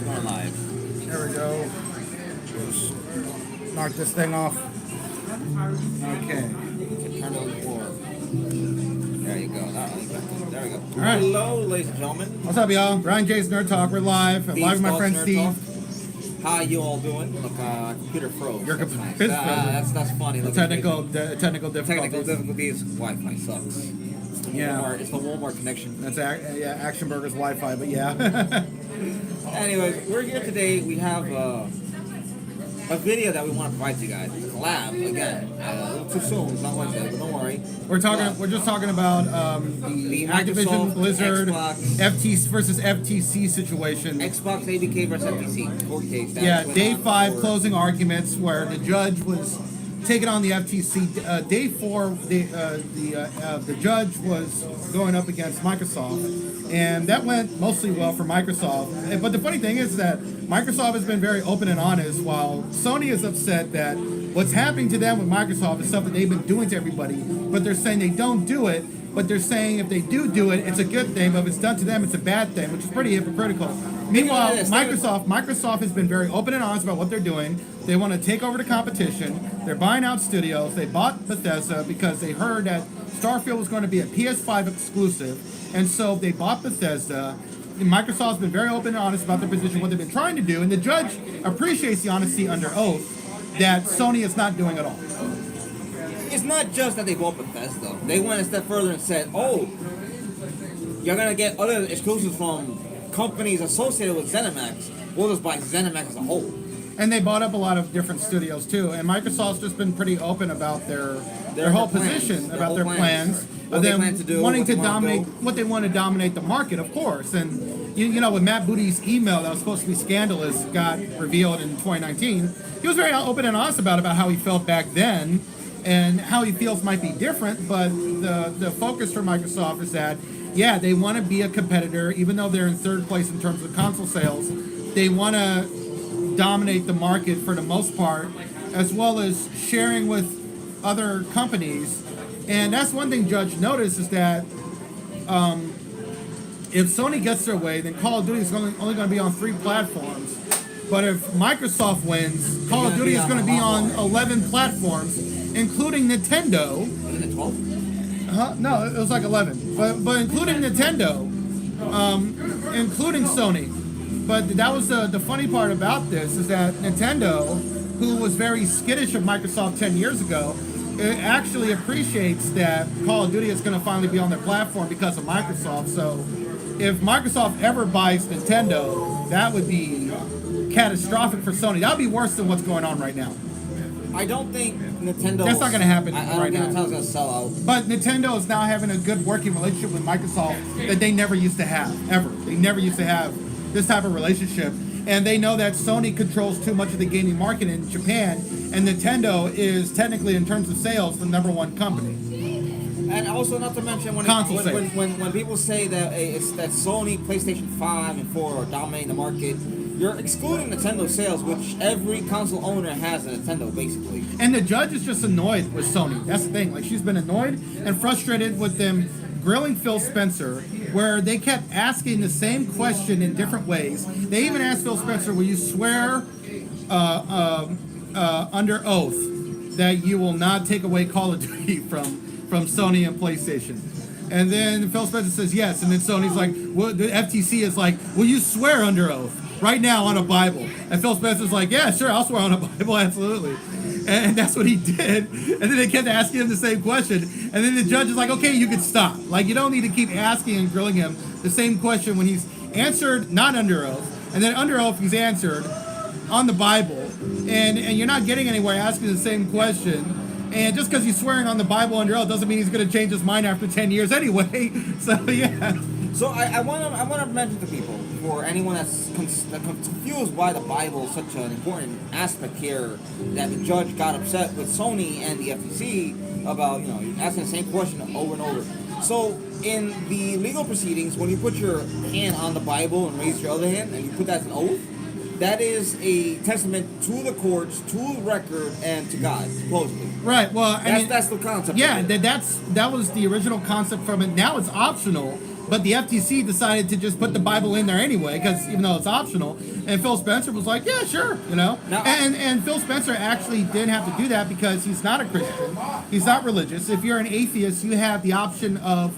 we're going live. There we go. Just knock this thing off. Okay. Turn on the floor. There you go. There we go. All right. Hello, ladies and gentlemen. What's up, y'all? Brian J's Nerd Talk. We're live. I'm live with my friend Nerd Steve. Talk. How you all doing? Look, computer froze. Your That's computer nice. That's funny. Look, Technical difficulties. Technical difficulties. Wi-Fi sucks. Yeah. It's the Walmart connection. That's Action Burger's Wi-Fi, but yeah. Anyways, we're here today. We have a video that we want to provide to you guys. It's a collab again. A little too soon. It's not Wednesday, but don't worry. We're just talking about the Activision Microsoft, Blizzard Xbox, FTC versus FTC situation. Xbox ABK versus FTC court case. Yeah, day 5 closing arguments where the judge was taking on the FTC. Day 4, the judge was going up against Microsoft, and that went mostly well for Microsoft. But the funny thing is that Microsoft has been very open and honest, while Sony is upset that what's happening to them with Microsoft is stuff that they've been doing to everybody, but they're saying they don't do it. But they're saying if they do it, it's a good thing. But if it's done to them, it's a bad thing, which is pretty hypocritical. Meanwhile, Microsoft has been very open and honest about what they're doing. They want to take over the competition. They're buying out studios. They bought Bethesda because they heard that Starfield was going to be a PS5 exclusive. And so they bought Bethesda. And Microsoft's been very open and honest about their position, what they've been trying to do. And the judge appreciates the honesty under oath that Sony is not doing at all. It's not just that they bought Bethesda. They went a step further and said, oh, you're going to get other exclusives from companies associated with ZeniMax. We'll just buy ZeniMax as a whole. And they bought up a lot of different studios too. And Microsoft's just been pretty open about their whole position, about their plans. What they plan to do, wanting to dominate, what they want to dominate the market, of course. And you know, when Matt Booty's email that was supposed to be scandalous got revealed in 2019, he was very open and honest about how he felt back then and how he feels might be different. But the focus for Microsoft is that, yeah, they want to be a competitor, even though they're in third place in terms of console sales. They want to dominate the market for the most part, as well as sharing with other companies. And that's one thing Judge noticed is that if Sony gets their way, then Call of Duty is only going to be on 3 platforms. But if Microsoft wins, Call of Duty is going to be on 11 platforms, including Nintendo. Wasn't it 12? No, it was like 11. But including Nintendo, including Sony. But that was the funny part about this is that Nintendo, who was very skittish of Microsoft 10 years ago, it actually appreciates that Call of Duty is going to finally be on their platform because of Microsoft. So if Microsoft ever buys Nintendo, that would be catastrophic for Sony. That would be worse than what's going on right now. I don't think Nintendo... That's not going to happen I right don't think now. Nintendo's going to sell out. But Nintendo is now having a good working relationship with Microsoft that they never used to have, ever. They never used to have this type of relationship. And they know that Sony controls too much of the gaming market in Japan, and Nintendo is technically, in terms of sales, the #1 company. And also, not to mention, when people say that it's that Sony, PlayStation 5 and 4 are dominating the market, you're excluding Nintendo sales, which every console owner has a Nintendo, basically. And the judge is just annoyed with Sony. That's the thing. Like, she's been annoyed and frustrated with them grilling Phil Spencer, where they kept asking the same question in different ways. They even asked Phil Spencer, will you swear under oath that you will not take away Call of Duty from Sony and PlayStation? And then Phil Spencer says yes, and then Sony's like, well, the FTC is like, will you swear under oath right now on a Bible? And Phil Spencer's like, yeah, sure, I'll swear on a Bible, absolutely. And that's what he did. And then they kept asking him the same question. And then the judge is like, okay, you can stop. Like, you don't need to keep asking and grilling him the same question when he's answered not under oath. And then under oath, he's answered on the Bible. And you're not getting anywhere asking the same question. And just because he's swearing on the Bible under oath doesn't mean he's going to change his mind after 10 years anyway. So, yeah. So I want to mention to people, for anyone that's confused why the Bible is such an important aspect here, that the judge got upset with Sony and the FTC about, asking the same question over and over. So in the legal proceedings, when you put your hand on the Bible and raise your other hand, and you put that as an oath, that is a testament to the courts, to the record, and to God, supposedly. Right. Well, that's the concept. Yeah, that was the original concept from it. Now it's optional. But the FTC decided to just put the Bible in there anyway, because even though it's optional, and Phil Spencer was like, yeah, sure, Now, and Phil Spencer actually didn't have to do that because he's not a Christian, he's not religious. If you're an atheist, you have the option of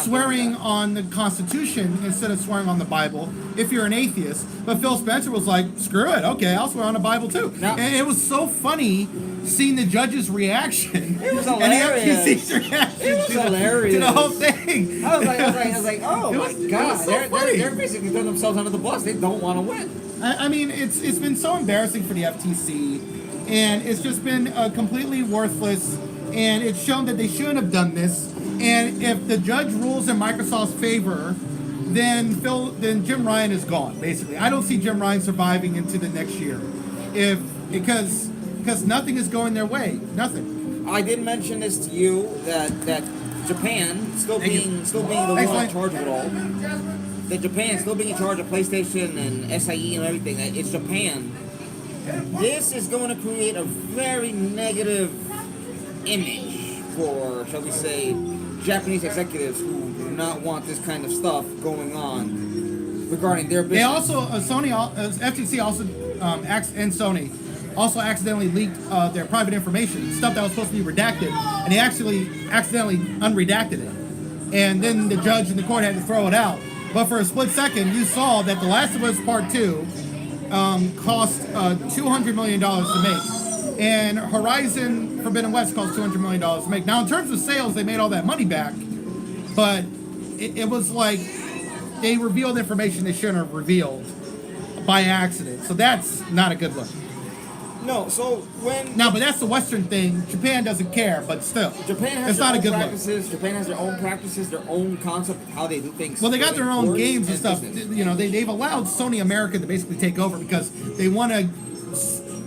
swearing on the Constitution instead of swearing on the Bible if you're an atheist. But Phil Spencer was like, screw it, okay, I'll swear on the Bible too. And it was so funny seeing the judge's reaction. It was hilarious. And the FTC's reaction It was hilarious. to the whole thing. I was like, oh my God, so funny. they're basically throwing themselves under the bus. They don't want to win. I mean, it's been so embarrassing for the FTC, and it's just been completely worthless, and it's shown that they shouldn't have done this. And if the judge rules in Microsoft's favor, then Jim Ryan is gone. Basically, I don't see Jim Ryan surviving into the next year, because nothing is going their way. Nothing. I did mention this to you that Japan still being the one in charge of it all. That Japan still being in charge of PlayStation and SIE and everything. That it's Japan. This is going to create a very negative image for, shall we say, Japanese executives who do not want this kind of stuff going on regarding their business. They also FTC also and Sony also accidentally leaked their private information, stuff that was supposed to be redacted, and they actually accidentally unredacted it. And then the judge in the court had to throw it out. But for a split second, you saw that The Last of Us Part 2 cost $200 million to make. And Horizon Forbidden West cost $200 million to make. Now, in terms of sales, they made all that money back, but it was like they revealed information they shouldn't have revealed by accident. So that's not a good look. No, so when... No, but that's the Western thing. Japan doesn't care, but still. Japan has it's their not own a good practices. look. Japan has their own practices, their own concept of how they do things. Well, they got their own games and stuff. business. You know, they've allowed Sony America to basically take over because they want to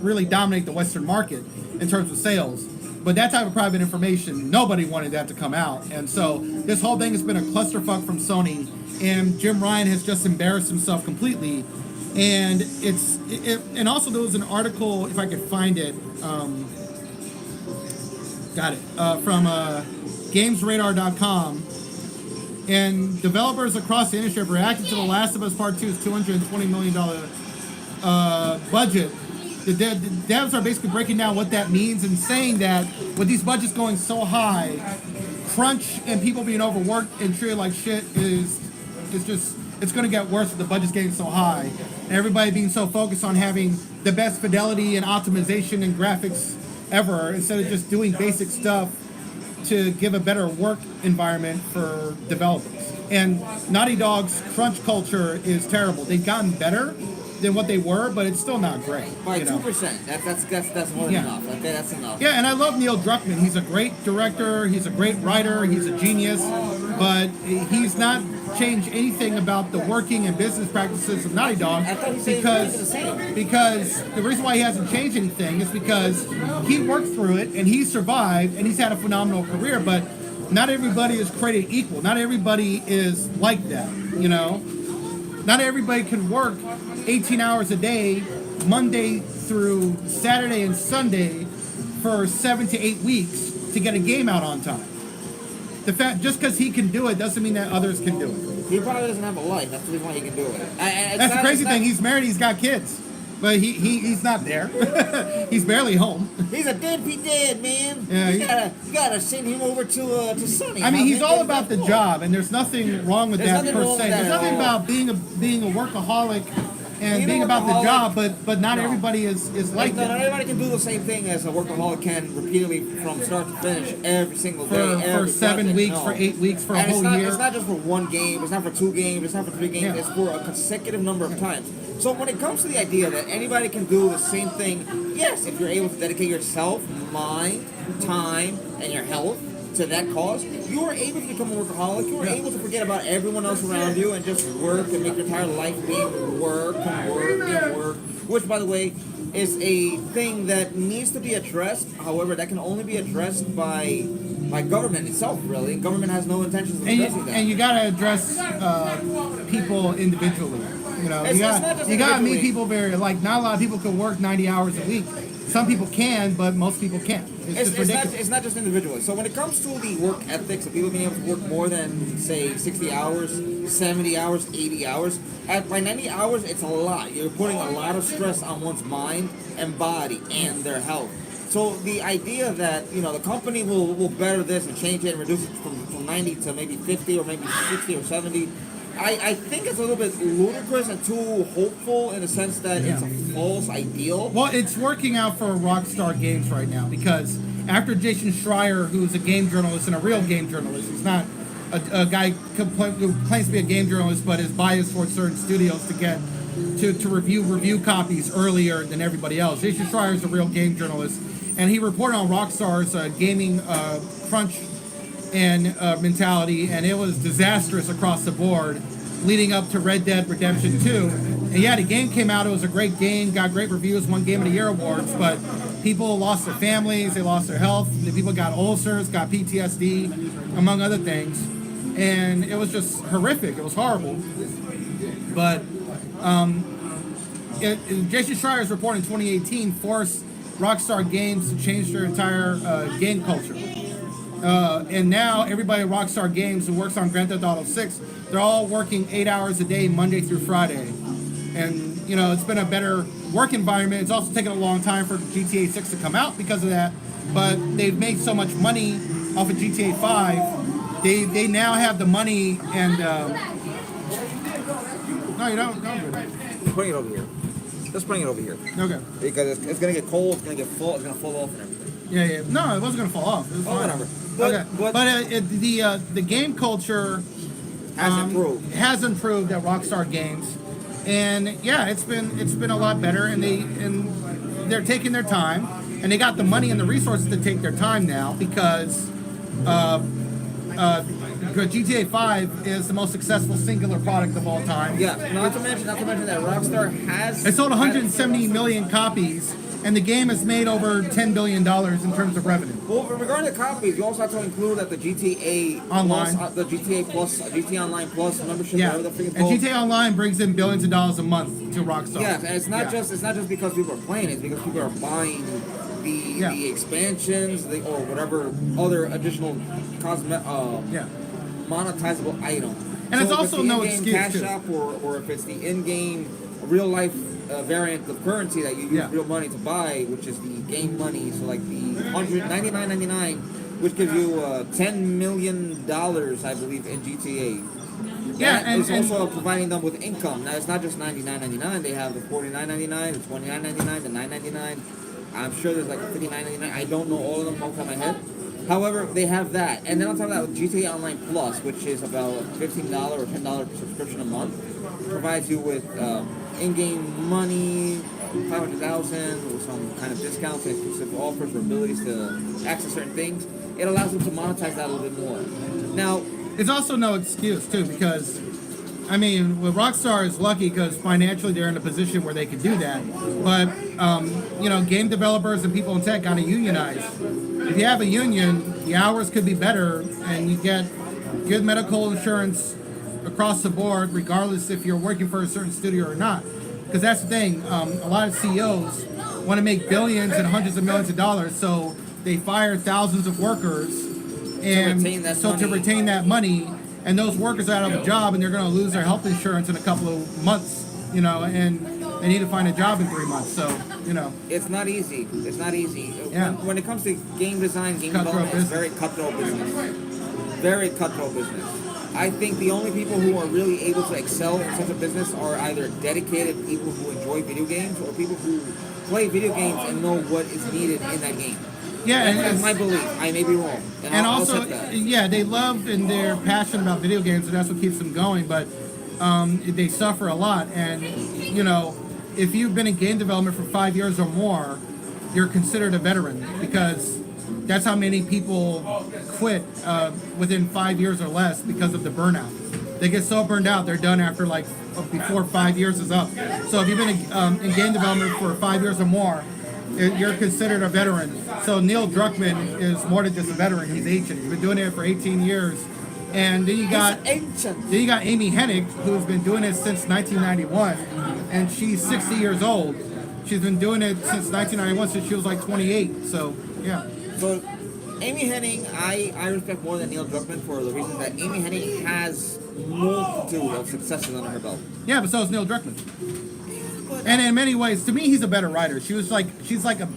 really dominate the Western market in terms of sales. But that type of private information, nobody wanted that to come out. And so this whole thing has been a clusterfuck from Sony, and Jim Ryan has just embarrassed himself completely. And and also there was an article, if I could find it, from GamesRadar.com, and developers across the industry have reacted to The Last of Us Part 2's $220 million budget. The devs are basically breaking down what that means and saying that with these budgets going so high, crunch and people being overworked and treated like shit is just, it's going to get worse with the budgets getting so high. And everybody being so focused on having the best fidelity and optimization and graphics ever instead of just doing basic stuff to give a better work environment for developers. And Naughty Dog's crunch culture is terrible. They've gotten better than what they were, but it's still not great. By 2%. That's more than enough. Okay, that's enough. Yeah, and I love Neil Druckmann. He's a great director. He's a great writer. He's a genius, but he's not changed anything about the working and business practices of Naughty Dog because the reason why he hasn't changed anything is because he worked through it and he survived and he's had a phenomenal career. But not everybody is created equal. Not everybody is like that. You know, not everybody can work 18 hours a day, Monday through Saturday and Sunday for 7 to 8 weeks to get a game out on time. The fact, just because he can do it doesn't mean that others can do it. He probably doesn't have a life. That's the reason why he can do it. That's the crazy thing. He's married. He's got kids, but he's not there. He's barely home. He's a deadbeat dad, man. Yeah, you gotta send him over to Sony. I mean, he's all about the job, and there's nothing wrong with that per se. There's nothing about being a workaholic and being about the job, but not everybody is like that. Not everybody can do the same thing as a workaholic can repeatedly from start to finish every single day. For 7 weeks, for 8 weeks, for a whole year. It's not just for one game, it's not for 2 games, it's not for 3 games, Yeah. it's for a consecutive number of times. So when it comes to the idea that anybody can do the same thing, yes, if you're able to dedicate yourself, mind, time, and your health to that cause, you are able to become a workaholic. You are able to forget about everyone else around you and just work and make your entire life being work and work and work. Which, by the way, is a thing that needs to be addressed. However, that can only be addressed by government itself, really. Government has no intentions of addressing that. And you got to address people individually. You know, you got to meet people not a lot of people can work 90 hours a week. some people can, but most people can't. It's just ridiculous. It's not just individually. So when it comes to the work ethics of people being able to work more than, say, 60 hours, 70 hours, 80 hours, by 90 hours, it's a lot. You're putting a lot of stress on one's mind and body and their health. So the idea that, the company will better this and change it and reduce it from 90 to maybe 50 or maybe 60 or 70, I think it's a little bit ludicrous and too hopeful in the sense that it's a false ideal. Well, it's working out for Rockstar Games right now because after Jason Schreier, who's a game journalist and a real game journalist, he's not a guy who claims to be a game journalist but is biased towards certain studios to get to review copies earlier than everybody else. Jason Schreier is a real game journalist, and he reported on Rockstar's gaming crunch and mentality, and it was disastrous across the board leading up to Red Dead Redemption 2. And yeah, the game came out, it was a great game, got great reviews, won Game of the Year awards, but people lost their families, they lost their health, the people got ulcers, got PTSD, among other things, and it was just horrific, it was horrible. But Jason Schreier's report in 2018 forced Rockstar Games to change their entire game culture. And now everybody at Rockstar Games who works on Grand Theft Auto 6, they're all working 8 hours a day, Monday through Friday. And, it's been a better work environment. It's also taken a long time for GTA 6 to come out because of that. But they've made so much money off of GTA 5. They now have the money and... No, you don't. Bring it over here. Just bring it over here. Okay. Because it's going to get cold, it's going to get full, it's going to fall off and everything. Yeah. No, it wasn't going to fall off. It was fine. Whatever. But the game culture has improved at Rockstar Games, and yeah, it's been a lot better, and they're taking their time, and they got the money and the resources to take their time now because GTA 5 is the most successful singular product of all time. Yeah, not to mention that Rockstar has... It sold 170 million copies, and the game has made over $10 billion in terms of revenue. Well, regarding the copies, you also have to include that the GTA Online, the GTA Plus, GTA Online Plus membership, whatever the freaking and GTA Online brings in billions of dollars a month to Rockstar. Yeah, and it's not just because people are playing; it's because people are buying the expansions, or whatever other additional monetizable item. And it's also no excuse cash too. shop or if it's the in-game real life variant of currency that you use real money to buy, which is the game money. So like the $199.99, which gives you $10 million, I believe, in GTA. Yeah, and it's also providing them with income. Now it's not just $99.99. They have the $49.99, the $29.99, the $9.99. I'm sure there's like $59.99. I don't know all of them off the top of my head. However, they have that, and then on top of that, with GTA Online Plus, which is about $15 or $10 subscription a month, provides you with in-game money, 500,000, with some kind of discounts and exclusive offers or abilities to access certain things. It allows them to monetize that a little bit more. Now, it's also no excuse too, because Rockstar is lucky because financially they're in a position where they can do that. But game developers and people in tech gotta unionize. If you have a union, the hours could be better, and you get good medical insurance across the board, regardless if you're working for a certain studio or not. Because that's the thing, a lot of CEOs want to make billions and hundreds of millions of dollars, so they fire thousands of workers and to retain that money, and those workers are out of a job, and they're going to lose their health insurance in a couple of months, and they need to find a job in 3 months. So, it's not easy. Yeah. When it comes to game design, game development, it's very cutthroat business. Very cutthroat business. I think the only people who are really able to excel in such a business are either dedicated people who enjoy video games or people who play video games and know what is needed in that game. Yeah, that's my belief. I may be wrong. And also, they love and they're passionate about video games, and that's what keeps them going. But they suffer a lot, and if you've been in game development for 5 years or more, you're considered a veteran, because that's how many people quit within 5 years or less because of the burnout. They get so burned out, they're done after before 5 years is up. So if you've been in game development for 5 years or more, you're considered a veteran. So Neil Druckmann is more than just a veteran; he's ancient. He's been doing it for 18 years. And then you got Amy Hennig, who's been doing it since 1991, and she's 60 years old. She's been doing it since 1991, since she was like 28. So, yeah. So, Amy Hennig, I respect more than Neil Druckmann for the reason that Amy Hennig has multitude of successes under her belt. Yeah, but so is Neil Druckmann. And in many ways, to me, he's a better writer. She's like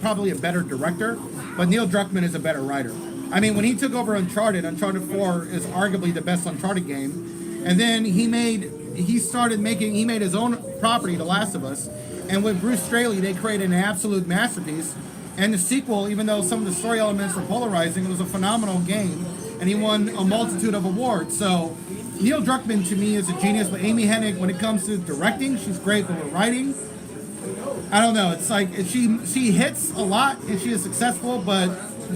probably a better director, but Neil Druckmann is a better writer. I mean, when he took over Uncharted 4 is arguably the best Uncharted game. And then he made his own property, The Last of Us. And with Bruce Straley, they created an absolute masterpiece. And the sequel, even though some of the story elements were polarizing, it was a phenomenal game. And he won a multitude of awards. So Neil Druckmann, to me, is a genius. But Amy Hennig, when it comes to directing, she's great. But with writing, I don't know. It's like she hits a lot and she is successful, but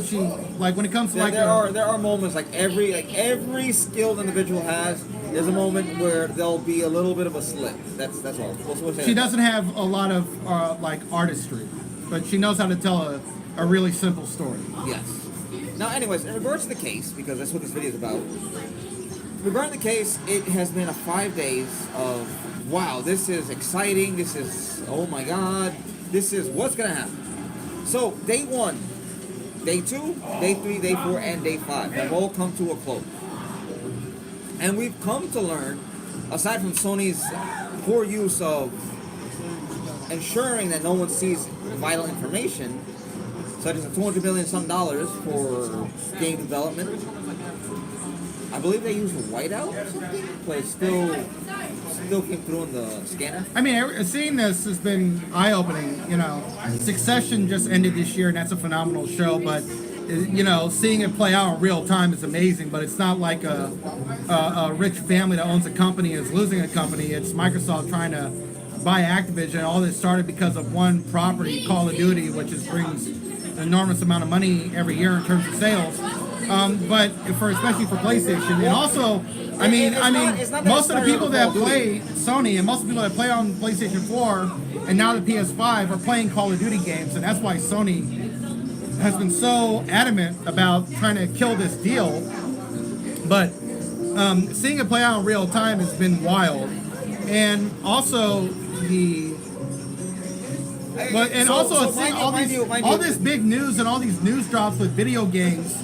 she, like, when it comes to there are moments like every skilled individual has. There's a moment where there'll be a little bit of a slip. That's all. She doesn't have a lot of like artistry, but she knows how to tell a really simple story. Yes. Now, anyways, in regards to the case, because that's what this video is about. Regarding the case, it has been 5 days of wow. This is exciting. This is oh my god. This is what's gonna happen. So day 1. Day 2, Day 3, Day 4, and Day 5 have all come to a close. And we've come to learn, aside from Sony's poor use of ensuring that no one sees vital information, such as the $200 million some dollars for game development. I believe they used whiteout or something, but it still came through in the scanner. I mean, seeing this has been eye-opening. You know, Succession just ended this year, and that's a phenomenal show. But you know, seeing it play out in real time is amazing. But it's not like a rich family that owns a company and is losing a company. It's Microsoft trying to buy Activision. All this started because of one property, Call of Duty, which brings an enormous amount of money every year in terms of sales. But especially for PlayStation, and also, I mean, most of the people that play Sony and most of the people that play on PlayStation 4 and now the PS5 are playing Call of Duty games, and that's why Sony has been so adamant about trying to kill this deal. But seeing it play out in real time has been wild, and also all this big news and all these news drops with video games.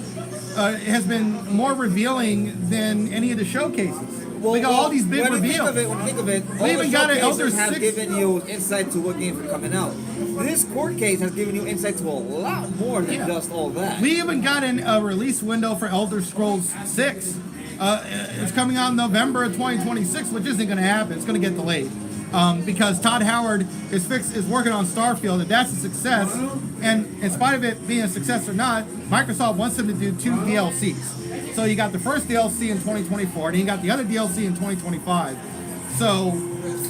Has been more revealing than any of the showcases. We got all these big reveals. When you think of it, we even got an Elder have 6 given you insight to what games are coming out. This court case has given you insight to a lot more than just all that. We even got a release window for Elder Scrolls 6. It's coming out in November of 2026, which isn't going to happen. It's going to get delayed. Because Todd Howard is working on Starfield, and that's a success. And in spite of it being a success or not, Microsoft wants them to do 2 DLCs. So you got the first DLC in 2024, and you got the other DLC in 2025. So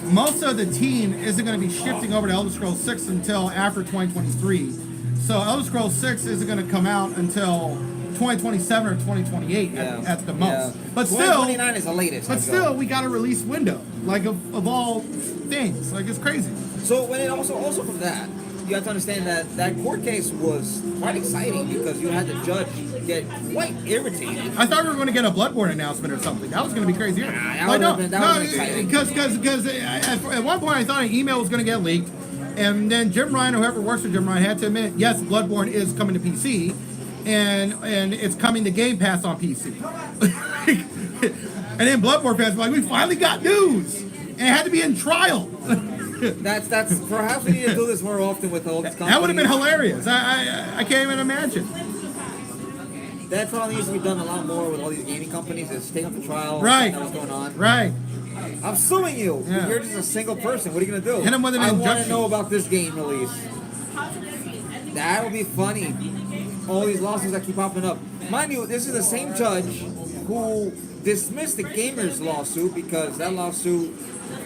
most of the team isn't going to be shifting over to Elder Scrolls 6 until after 2023. So Elder Scrolls 6 isn't going to come out until 2027 or 2028 at the most. Yeah. But still, 2029 is the latest. But still, we got a release window, like of all things. Like, it's crazy. So when it also from that, you have to understand that court case was quite exciting because you had the judge get quite irritated. I thought we were going to get a Bloodborne announcement or something. That was going to be crazy. Because at one point I thought an email was going to get leaked, and then Jim Ryan, whoever works for Jim Ryan, had to admit, yes, Bloodborne is coming to PC. And it's coming to Game Pass on PC. And then Bloodborne fans were like, we finally got news! And it had to be in trial. That's perhaps we need to do this more often with all these companies. That would have been hilarious. I can't even imagine. That probably needs to be done a lot more with all these gaming companies, is take up the trial, right. Find out what's going on. Right. I'm suing you. Yeah. You're just a single person. What are you going to do? Hit him with an injunction. I want to know about this game release. That would be funny. All these lawsuits that keep popping up. Mind you, this is the same judge who dismissed the Gamers lawsuit because that lawsuit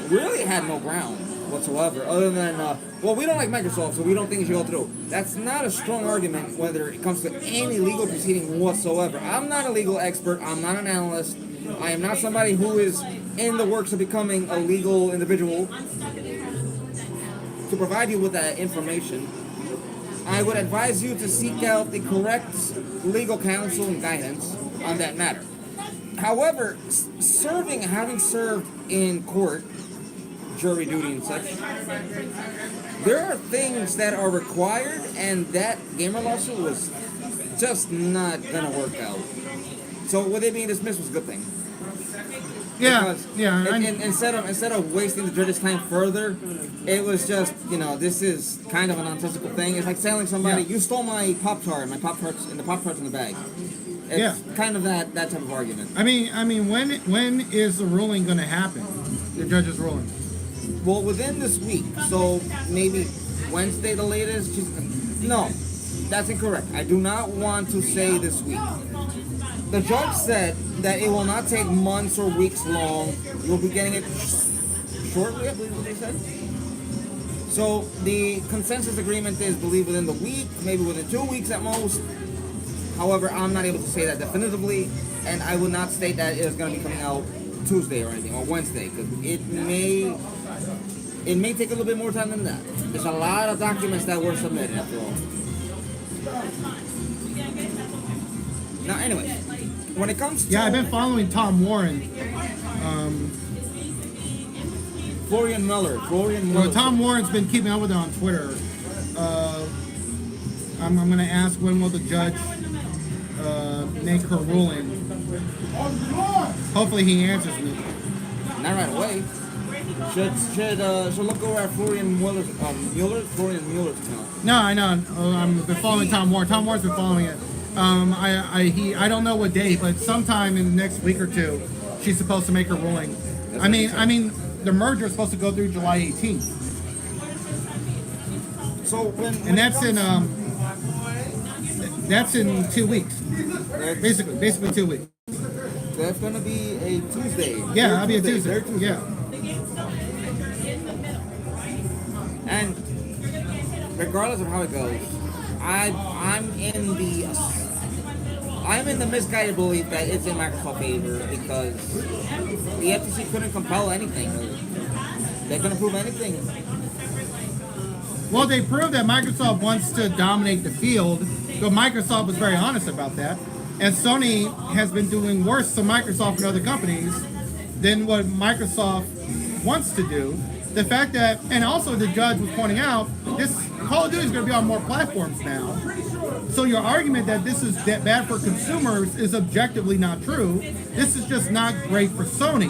really had no ground whatsoever, other than, well, we don't like Microsoft, so we don't think it should go through. That's not a strong argument whether it comes to any legal proceeding whatsoever. I'm not a legal expert. I'm not an analyst. I am not somebody who is in the works of becoming a legal individual to provide you with that information. I would advise you to seek out the correct legal counsel and guidance on that matter. However, having served in court jury duty and such. There are things that are required, and that gamer lawsuit was just not gonna work out. So with it being dismissed was a good thing. Yeah, Because yeah. instead of wasting the judge's time further, it was just, this is kind of a nonsensical thing. It's like telling somebody, Yeah. you stole my Pop-Tart, my Pop-Tarts in the bag. It's Yeah. kind of that type of argument. I mean, when is the ruling going to happen? The judge's ruling. Well, within this week, so maybe Wednesday the latest. No, that's incorrect. I do not want to say this week. The judge said that it will not take months or weeks long. You'll be getting it shortly, I believe what they said. So the consensus agreement is believe within the week, maybe within 2 weeks at most. However, I'm not able to say that definitively, and I will not state that it is going to be coming out Tuesday or anything, or Wednesday, because it may take a little bit more time than that. There's a lot of documents that were submitted after all. Now, anyway, when it comes to Yeah, I've been following Tom Warren. Florian Miller. Well, Tom Warren's been keeping up with it on Twitter. I'm going to ask when will the judge make her ruling. Hopefully he answers me. Not right away. Should look over at Florian Miller's account. No, I know. I've been following Tom Warren. Tom Warren's been following it. I don't know what day, but sometime in the next week or two, she's supposed to make her ruling. I mean, the merger is supposed to go through July 18th, So and that's in 2 weeks. Basically 2 weeks. That's gonna be a Tuesday. Yeah, that'll be a Tuesday. Third Tuesday. Yeah. And regardless of how it goes, I'm in the misguided belief that it's in Microsoft's favor because the FTC couldn't compel anything. They couldn't prove anything. Well, they proved that Microsoft wants to dominate the field, but Microsoft was very honest about that. And Sony has been doing worse to Microsoft and other companies than what Microsoft wants to do. The fact that, and also the judge was pointing out, this Call of Duty is going to be on more platforms now. So your argument that this is bad for consumers is objectively not true. This is just not great for Sony.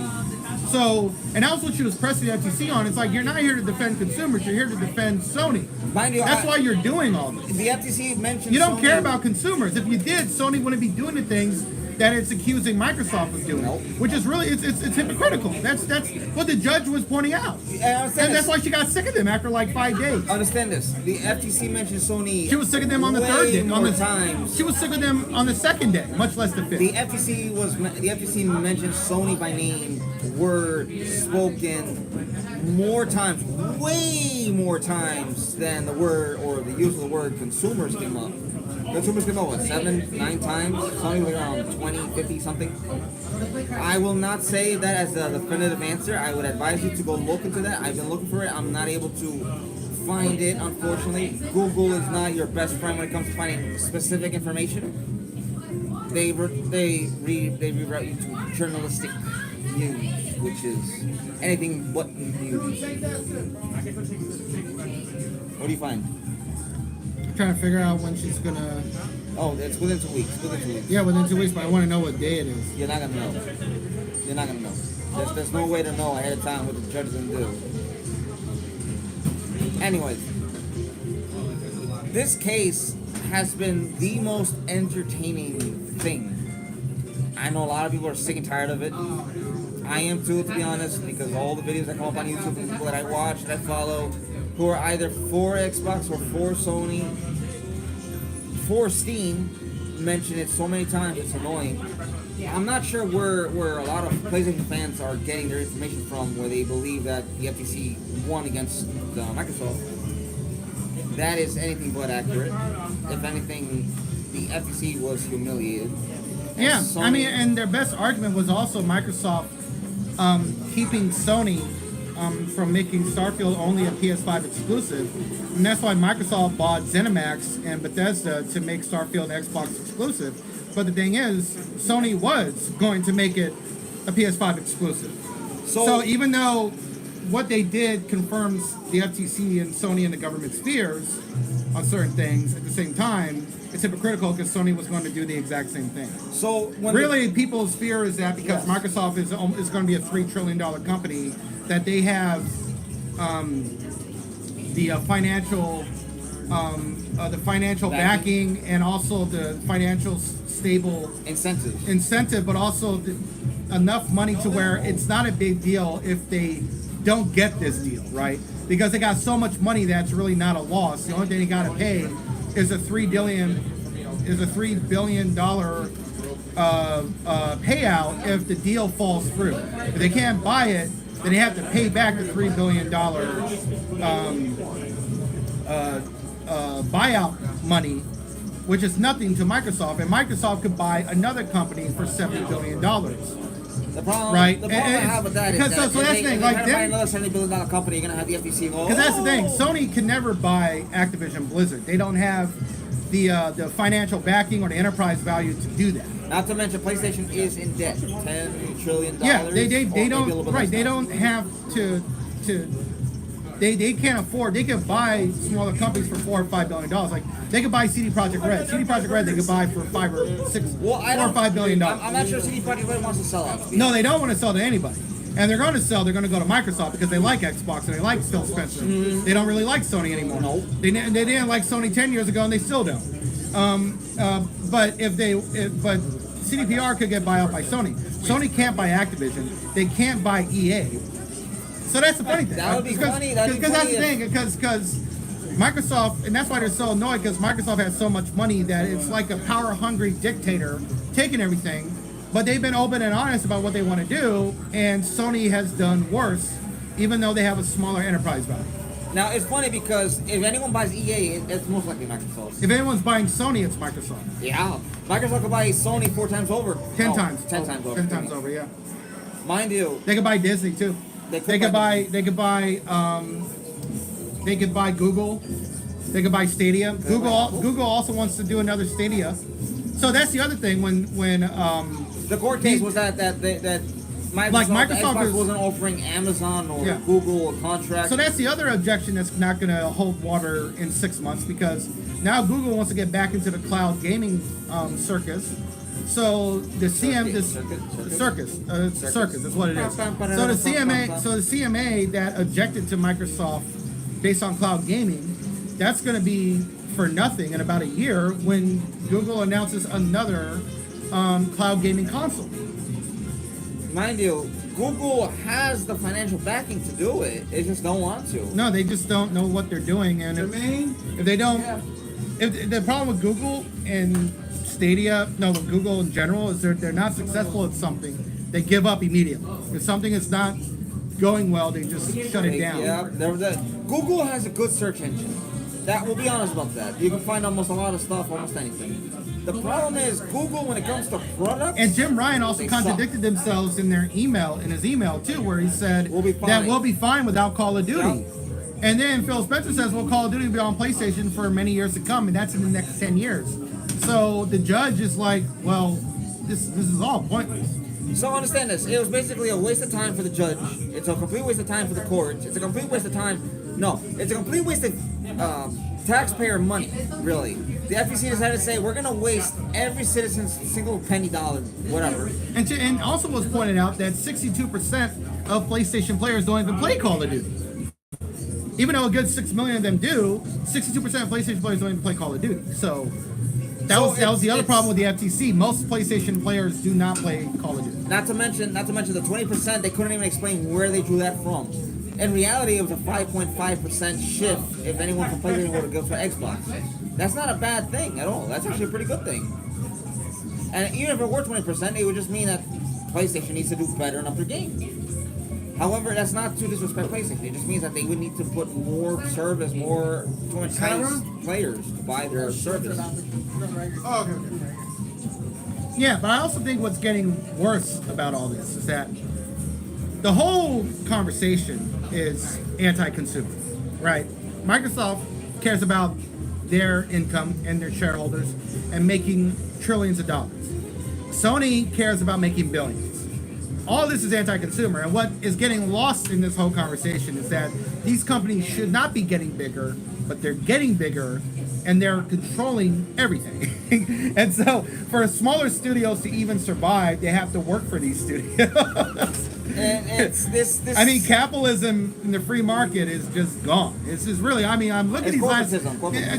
So, and that's what she was pressing the FTC on. It's like, you're not here to defend consumers, you're here to defend Sony. Mind you, That's why you're doing all this. the FTC mentioned You don't Sony- care about consumers. If you did, Sony wouldn't be doing the things that it's accusing Microsoft of doing, Nope. which is really it's hypocritical. That's what the judge was pointing out, And understand and that's this. why she got sick of them after like 5 days. Understand this. The FTC mentioned Sony. She was sick of them on the way third day. more times. She was sick of them on the second day, much less the fifth. The FTC mentioned Sony by name, word spoken more times, way more times than the word or the use of the word consumers came up. Consumers came up, what, 7, 9 times? Sony was around 20, 50 something. I will not say that as a definitive answer. I would advise you to go look into that. I've been looking for it. I'm not able to find it, unfortunately. Google is not your best friend when it comes to finding specific information. They reroute you to journalistic news, which is anything but news. What do you find? I'm trying to figure out when she's gonna. Oh, it's within 2 weeks. Within 2 weeks. Yeah, within 2 weeks, but I want to know what day it is. You're not gonna know. You're not gonna know. There's no way to know ahead of time what the judge is gonna do. Anyways, this case has been the most entertaining thing. I know a lot of people are sick and tired of it. I am too, to be honest, because all the videos that come up on YouTube from people that I watch, that I follow, who are either for Xbox or for Sony, for Steam, mention it so many times, it's annoying. I'm not sure where a lot of PlayStation fans are getting their information from, where they believe that the FTC won against Microsoft. That is anything but accurate. If anything, the FTC was humiliated. And Yeah, Sony- I mean, and their best argument was also Microsoft keeping Sony from making Starfield only a PS5 exclusive, and that's why Microsoft bought ZeniMax and Bethesda to make Starfield Xbox exclusive. But the thing is, Sony was going to make it a PS5 exclusive. So even though what they did confirms the FTC and Sony and the government's fears on certain things. At the same time, it's hypocritical because Sony was going to do the exact same thing. So when Really, people's fear is that because Yes. Microsoft is going to be a $3 trillion company, that they have the financial backing and also the financial stable incentives. but also enough money to where it's not a big deal if they don't get this deal, right? Because they got so much money that's really not a loss. The only thing they got to pay is a $3 billion payout if the deal falls through. If they can't buy it, then they have to pay back the $3 billion buyout money, which is nothing to Microsoft. And Microsoft could buy another company for $70 billion. The problem, Right. The problem I have with that is Because that so that's the thing, like, buy another $70 billion company, you're gonna have the FTC go. Because that's the thing. "Oh." Sony can never buy Activision Blizzard. They don't have the financial backing or the enterprise value to do that. Not to mention, PlayStation is in debt, $10 trillion. Yeah, they or maybe a don't little bit right. less They now. don't have to. They can't afford. They can buy smaller companies for $4 or $5 billion. Like they could buy CD Projekt Red. CD Projekt Red they could buy for $5 or $6, Well, I $4 or don't- $5 billion. I'm not sure CD Projekt Red wants to sell out. No, they don't want to sell to anybody. And they're going to sell. They're going to go to Microsoft because they like Xbox and they like Phil Spencer. They don't really like Sony anymore. No. They didn't like Sony 10 years ago and they still don't. But but CDPR could get bought out by Sony. Sony can't buy Activision. They can't buy EA. So that's the funny thing. That would be funny. That'd be Because that's the funny thing. Because Microsoft, and that's why they're so annoyed, because Microsoft has so much money that it's like a power-hungry dictator taking everything. But they've been open and honest about what they want to do, and Sony has done worse, even though they have a smaller enterprise value. Now it's funny because if anyone buys EA, it's most likely Microsoft. If anyone's buying Sony, it's Microsoft. Yeah, Microsoft could buy Sony 4 times over. 10 No, times. 10 times over. 10 times over, yeah. Mind you, They could buy Disney too. They could buy Google. They could buy Stadia. Google also wants to do another Stadia. So that's the other thing when the court case was that Microsoft, Like Microsoft Xbox is- wasn't offering Amazon or Yeah. Google a contract. So that's the other objection that's not going to hold water in 6 months, because now Google wants to get back into the cloud gaming circus. So the circus is what it is. So the CMA that objected to Microsoft based on cloud gaming, that's going to be for nothing in about a year when Google announces another cloud gaming console. Mind you, Google has the financial backing to do it. They just don't want to. No, they just don't know what they're doing, and if they don't, if the problem with Google and Stadia, with Google in general, is they're not successful at something, they give up immediately. If something is not going well, they just shut it down. Yeah, Google has a good search engine. That we'll be honest about that. You can find almost a lot of stuff, almost anything. The problem is Google when it comes to products. And Jim Ryan also they contradicted themselves in his email too, where he said We'll be fine. that we'll be fine without Call of Duty. Yeah. And then Phil Spencer says, well, Call of Duty will be on PlayStation for many years to come, and that's in the next 10 years. So the judge is like, well, this is all pointless. So understand this. It was basically a waste of time for the judge. It's a complete waste of time for the courts. It's a complete waste of time. No, it's a complete waste of taxpayer money, really. The FTC decided to say, we're going to waste every citizen's single penny dollar, whatever. And also was pointed out that 62% of PlayStation players don't even play Call of Duty. Even though a good 6 million of them do, 62% of PlayStation players don't even play Call of Duty. So that was the other problem with the FTC. Most PlayStation players do not play Call of Duty. Not to mention the 20%, they couldn't even explain where they drew that from. In reality, it was a 5.5% shift if anyone from PlayStation would have gone for Xbox. That's not a bad thing at all. That's actually a pretty good thing. And even if it were 20%, it would just mean that PlayStation needs to do better and up their game. However, that's not to disrespect PlayStation. It just means that they would need to put more service, to entice players to buy their service. Oh, okay. Yeah, but I also think what's getting worse about all this is that the whole conversation is anti-consumer, right? Microsoft cares about their income and their shareholders and making trillions of dollars. Sony cares about making billions. all this is anti-consumer, and what is getting lost in this whole conversation is that these companies should not be getting bigger, but they're getting bigger, and they're controlling everything. And so, for smaller studios to even survive, they have to work for these studios. And it's this. I mean, capitalism in the free market is just gone. It's just really. I mean, I'm looking at It's these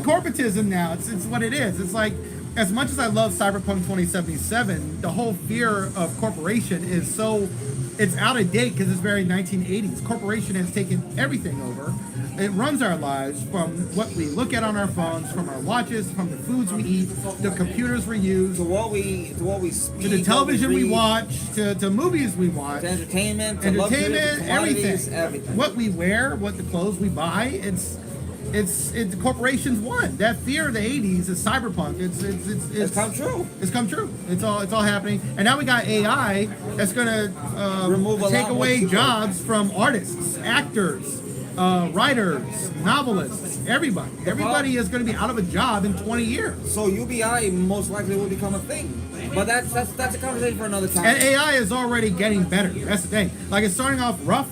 corporatism now. It's what it is. It's like, as much as I love Cyberpunk 2077, the whole fear of corporation is so, it's out of date because it's very 1980s. Corporation has taken everything over. It runs our lives, from what we look at on our phones, from our watches, from the foods we eat, the computers we use, to what we speak, to the television we read, watch, to movies we watch, to entertainment, to luxury, to commodities, everything. What we wear, what the clothes we buy, it's corporations won. That fear of the 80s is cyberpunk. It's come true. It's come true. It's all happening. And now we got AI that's gonna take away jobs from artists, actors, writers, novelists, everybody. Everybody is going to be out of a job in 20 years. So UBI most likely will become a thing. But that's a conversation for another time. And AI is already getting better. That's the thing. Like, it's starting off rough,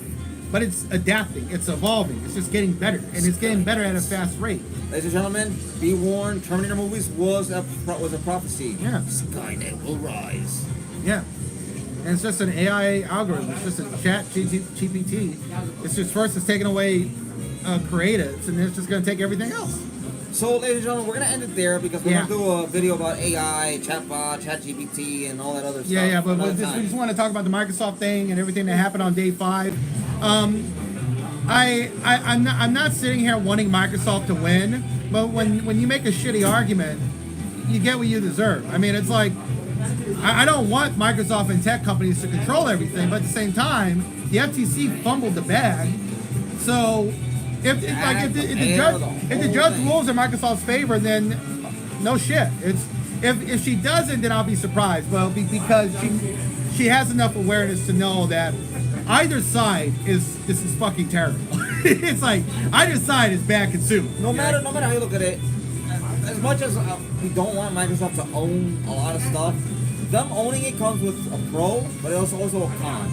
but it's adapting. It's evolving. It's just getting better. And it's getting better at a fast rate. Ladies and gentlemen, be warned, Terminator movies was a prophecy. Yeah. Skynet will rise. Yeah. And it's just an AI algorithm. It's just a chat GPT. It's just first it's taking away creatives, and it's just going to take everything else. So, ladies and gentlemen, we're going to end it there because we're Yeah. going to do a video about AI, chatbot, ChatGPT, and all that other stuff. Yeah, but another we time. just want to talk about the Microsoft thing and everything that happened on day 5. I'm not sitting here wanting Microsoft to win, but when you make a shitty argument, you get what you deserve. I mean, it's like, I don't want Microsoft and tech companies to control everything, but at the same time, the FTC fumbled the bag. So if the judge rules in Microsoft's favor, then no shit. If she doesn't, then I'll be surprised. Well, because she has enough awareness to know that either side this is fucking terrible. It's like either side is bad consumer. No matter how you look at it, as much as we don't want Microsoft to own a lot of stuff, them owning it comes with a pro, but it's also a con.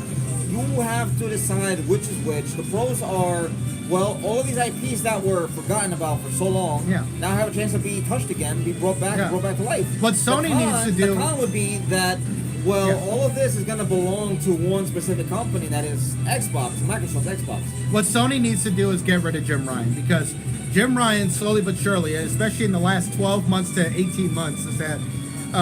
You have to decide which is which. The pros are, well, all of these IPs that were forgotten about for so long now have a chance to be touched again, be brought back to life. What Sony needs to do... The con would be that, all of this is going to belong to one specific company, that is Xbox, Microsoft Xbox. What Sony needs to do is get rid of Jim Ryan, because Jim Ryan, slowly but surely, especially in the last 12 months to 18 months, is that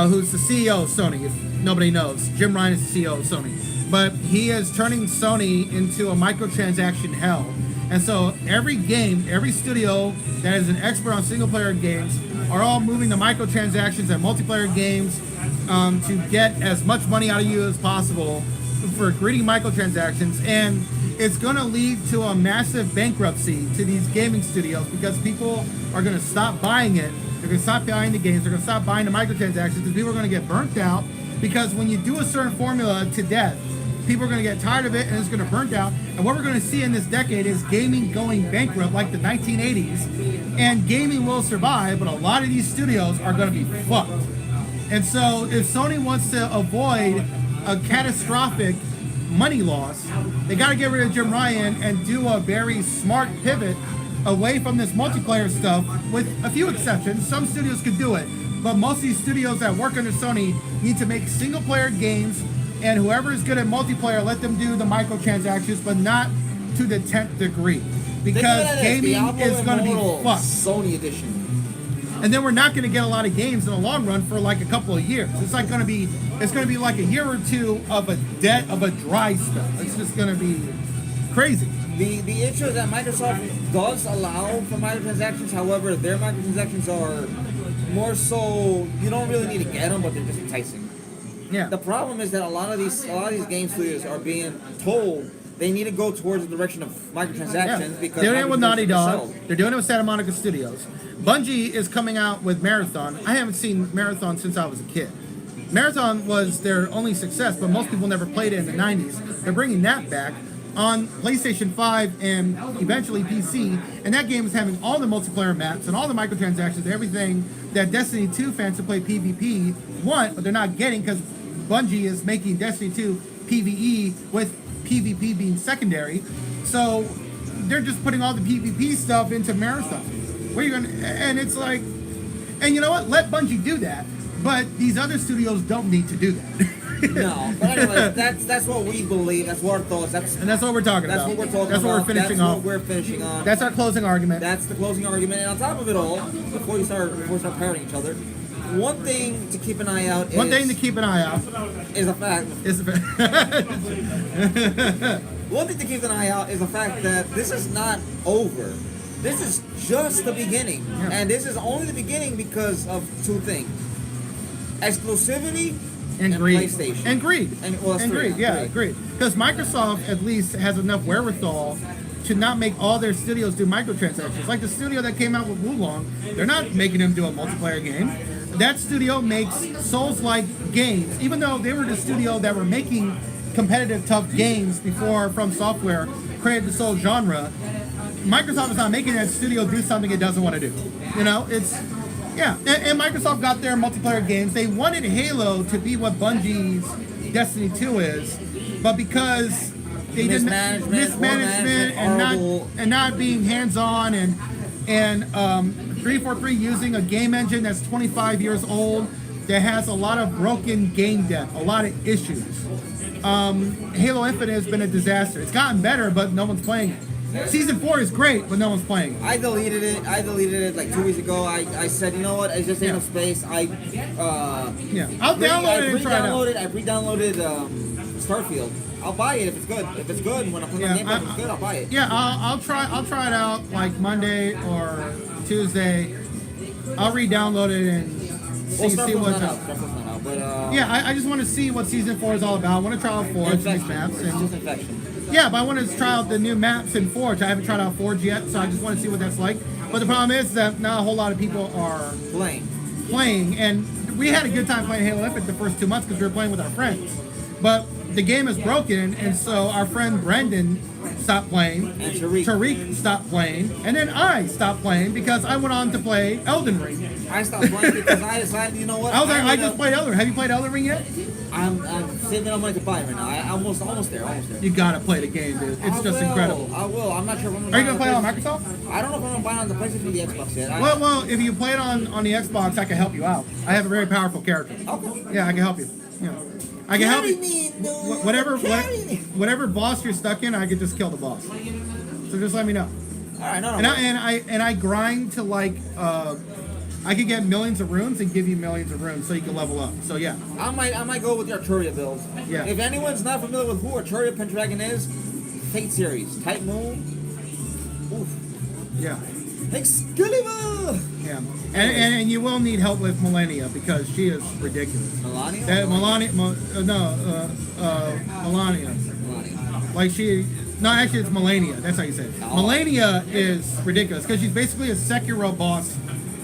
who's the CEO of Sony, if nobody knows. Jim Ryan is the CEO of Sony. But he is turning Sony into a microtransaction hell. And so every game, every studio that is an expert on single-player games are all moving to microtransactions and multiplayer games to get as much money out of you as possible for greedy microtransactions. And it's going to lead to a massive bankruptcy to these gaming studios because people are going to stop buying it. They're going to stop buying the games. They're going to stop buying the microtransactions because people are going to get burnt out. Because when you do a certain formula to death, people are going to get tired of it and it's going to burn out. And what we're going to see in this decade is gaming going bankrupt like the 1980s. And gaming will survive, but a lot of these studios are going to be fucked. And so if Sony wants to avoid a catastrophic money loss, they got to get rid of Jim Ryan and do a very smart pivot away from this multiplayer stuff, with a few exceptions. Some studios could do it, but most of these studios that work under Sony need to make single player games, and whoever is good at multiplayer, let them do the microtransactions, but not to the 10th degree, because gaming is going to be fucked. Sony edition. And then we're not going to get a lot of games in the long run for like a couple of years. It's going to be like a year or two of a dry spell. It's just going to be crazy. The issue is that Microsoft does allow for microtransactions. However, their microtransactions are more so, you don't really need to get them, but they're just enticing. Yeah. The problem is that a lot of these game studios are being told they need to go towards the direction of microtransactions because they're doing it with Naughty Dog. They're doing it with Santa Monica Studios. Bungie is coming out with Marathon. I haven't seen Marathon since I was a kid. Marathon was their only success, but most people never played it in the 90s. They're bringing that back on PlayStation 5 and eventually PC, and that game is having all the multiplayer maps and all the microtransactions, everything that Destiny 2 fans who play PvP want, but they're not getting because Bungie is making Destiny 2 PvE with PvP being secondary. So they're just putting all the PvP stuff into Marathon. What are you gonna? And it's like, and you know what? Let Bungie do that. But these other studios don't need to do that. No, but anyway, that's what we believe. That's what our thoughts. And that's what we're talking That's about. what we're talking That's about. what we're finishing That's off. what we're finishing on. That's our closing argument. That's the closing argument. And on top of it all, before we start parroting each other, one thing to keep an eye out is... One thing to keep an eye out is the fact... is the One thing to keep an eye out is the fact that this is not over. This is just the beginning. Yeah. And this is only the beginning because of two things. Exclusivity and greed. PlayStation. And greed. And, well, that's and three, greed. Yeah, greed. Because Microsoft at least has enough wherewithal to not make all their studios do microtransactions. Like the studio that came out with Wulong, they're not making them do a multiplayer game. That studio makes Souls-like games, even though they were the studio that were making competitive, tough games before From Software created the Souls genre. Microsoft is not making that studio do something it doesn't want to do. You know, it's... Yeah, and Microsoft got their multiplayer games. They wanted Halo to be what Bungie's Destiny 2 is, but because they didn't mismanagement and not being hands-on and 343 using a game engine that's 25 years old that has a lot of broken game depth, a lot of issues. Halo Infinite has been a disaster. It's gotten better, but no one's playing it. Season 4 is great, but no one's playing it. I deleted it like 2 weeks ago. I said, you know what? It's just ain't enough space. I'll download it and try it out. I re-downloaded Starfield. I'll buy it if it's good. If it's good, when I play the game, if it's good, I'll buy it. Yeah, I'll try it out like Monday or Tuesday. I'll re-download it and see what's up. But I just want to see what Season 4 is all about. I want to try out Forge, these maps. It's just Infection. Yeah, but I want to try out the new maps in Forge. I haven't tried out Forge yet, so I just want to see what that's like. But the problem is that not a whole lot of people are playing, and we had a good time playing Halo Infinite the first 2 months because we were playing with our friends. But the game is broken, and so our friend Brendan stopped playing. And Tariq stopped playing, and then I stopped playing because I went on to play Elden Ring. I stopped playing because I decided, you know what? I was like, I just played Elden Ring. Have you played Elden Ring yet? I'm saving up money to buy it right now. I'm almost there. You gotta play the game, dude. It's just incredible. I will. I'm not sure if I'm Are you gonna play it on Microsoft? I don't know if I'm gonna buy it on the PlayStation or the Xbox yet. Well, if you play it on the Xbox, I can help you out. I have a very powerful character. Okay. Yeah, I can help you. Yeah. I can help you. Me, whatever boss you're stuck in, I can just kill the boss. So just let me know. All right, no. And I grind to like I could get millions of runes and give you millions of runes so you can level up. So yeah. I might go with the Arturia build. Yeah. If anyone's not familiar with who Arturia Pendragon is, Fate series, Type Moon. Oof. Yeah. Excalibur. Yeah. And you will need help with Millennia because she is ridiculous. Melania. Melania. Like she. No, actually, it's Melania. That's how you say it. Oh. Melania is ridiculous because she's basically a Sekiro boss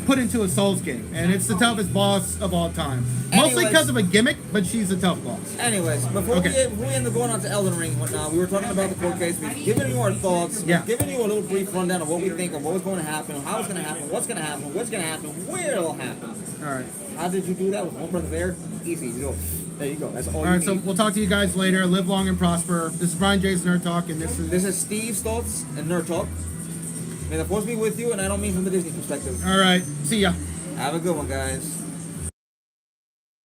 put into a Souls game, and it's the toughest boss of all time. Mostly because of a gimmick, but she's a tough boss. Anyways, before we end up going on to Elden Ring and whatnot, we were talking about the court case. We've given you our thoughts. Yeah. We've given you a little brief rundown of what we think of what was going to happen, how it's going to happen, what's going to happen, where it'll happen. All right. How did you do that with one brother there? Easy. There you go. That's all right, you so need. we'll talk to you guys later. Live long and prosper. This is Brian J's Nerd Talk, and this is Steve Stoltz and Nerd Talk. May the force be with you, and I don't mean from the Disney perspective. All right. See ya. Have a good one, guys.